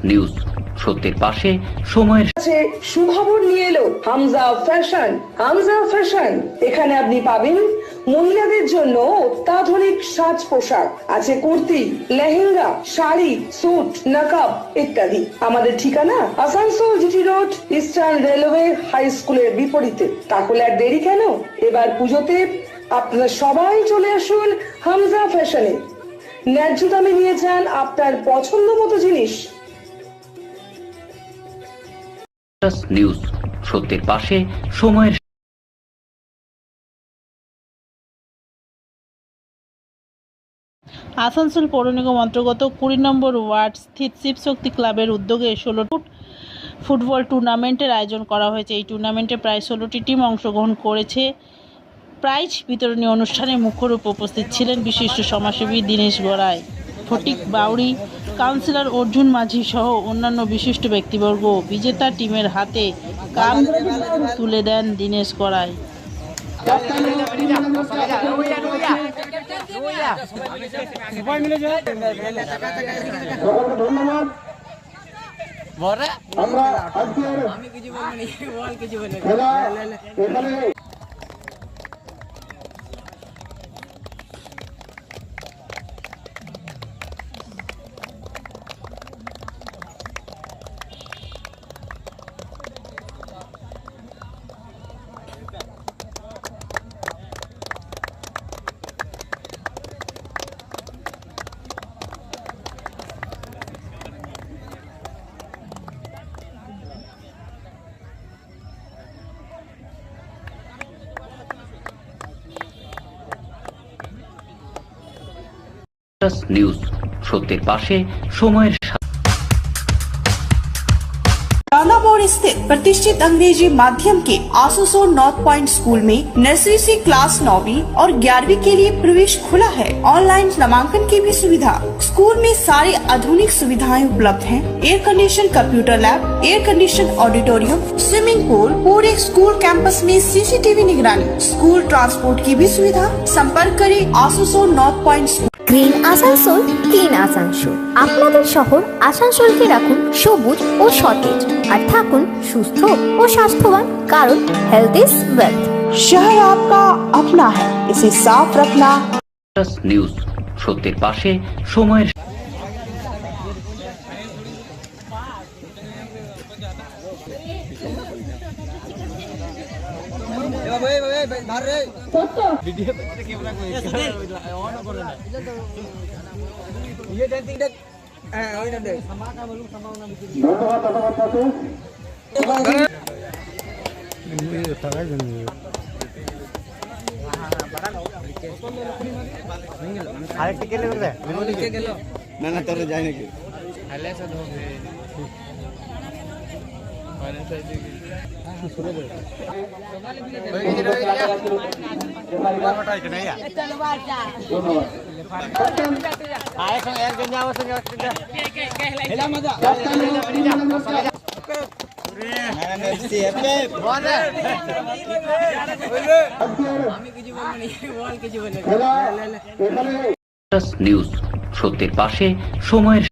News সত্যের পাশে সময়ের সুখবর নিয়ে এলো হামজা ফ্যাশন। হামজা ফ্যাশন, এখানে আপনি পাবেন মহিলাদের জন্য অত্যাধুনিক সাজ পোশাক, আছে কুর্তি, লেহেঙ্গা, শাড়ি, স্যুট, নকাব ইত্যাদি। আমাদের ঠিকানা Asansol GT road, Eastern Railway high স্কুলের বিপরীতে। তাহলে আর দেরি কেন, এবার পুজোতে আপনারা সবাই চলে আসুন হামজা ফ্যাশনে। ন্যায্য দামে নিয়ে যান আপনার পছন্দ মতো জিনিস। নিউজ সত্যের পাশে সময়ের আসানসোল পৌর নিগম অন্তর্গত 20 নম্বর ওয়ার্ড স্থিত শিবশক্তি ক্লাবের উদ্যোগে 16 ফুটবল টুর্নামেন্টের আয়োজন করা হয়েছে। এই টুর্নামেন্টে প্রায় 16টি টিম অংশগ্রহণ করেছে। প্রাইজ বিতরণী অনুষ্ঠানে মুখ্যরূপে উপস্থিত ছিলেন বিশিষ্ট সমাজসেবী দীনেশ গড়াই, ফটিক বাউরি, কাউন্সিলর অর্জুন মাঝি সহ অন্যান্য বিশিষ্ট ব্যক্তিবর্গ। বিজেতা টিমের হাতে কাপ তুলে দেন দীনেশ গড়াই। নিউজ সত্যের পাশে সময়ের रानापुर स्थित प्रतिष्ठित अंग्रेजी माध्यम के आसुसोल नॉर्थ पॉइंट स्कूल में नर्सरी से क्लास 9वीं और 11वीं के लिए प्रवेश खुला है। ऑनलाइन नामांकन की भी सुविधा। स्कूल में सारी आधुनिक सुविधाएं उपलब्ध हैं। Air condition computer lab, air condition auditorium, swimming pool, पूरे स्कूल कैंपस में सीसीटीवी निगरानी, स्कूल ट्रांसपोर्ट की भी सुविधा। संपर्क करें Asansol north point school. Green Asansol, clean Asansol. আপনাদের শহর আসানসোলকে রাখুন সবুজ ও সতেজ, আর থাকুন সুস্থ ও স্বাস্থ্যবান, কারণ হেলথ ইজ ওয়েলথ। शहर आपका अपना है, इसे साफ रखना। নিউজ সত্যের পাশে সময়ের না না তোর যায় নাকি নিউজ সত্যের পাশে সময়ের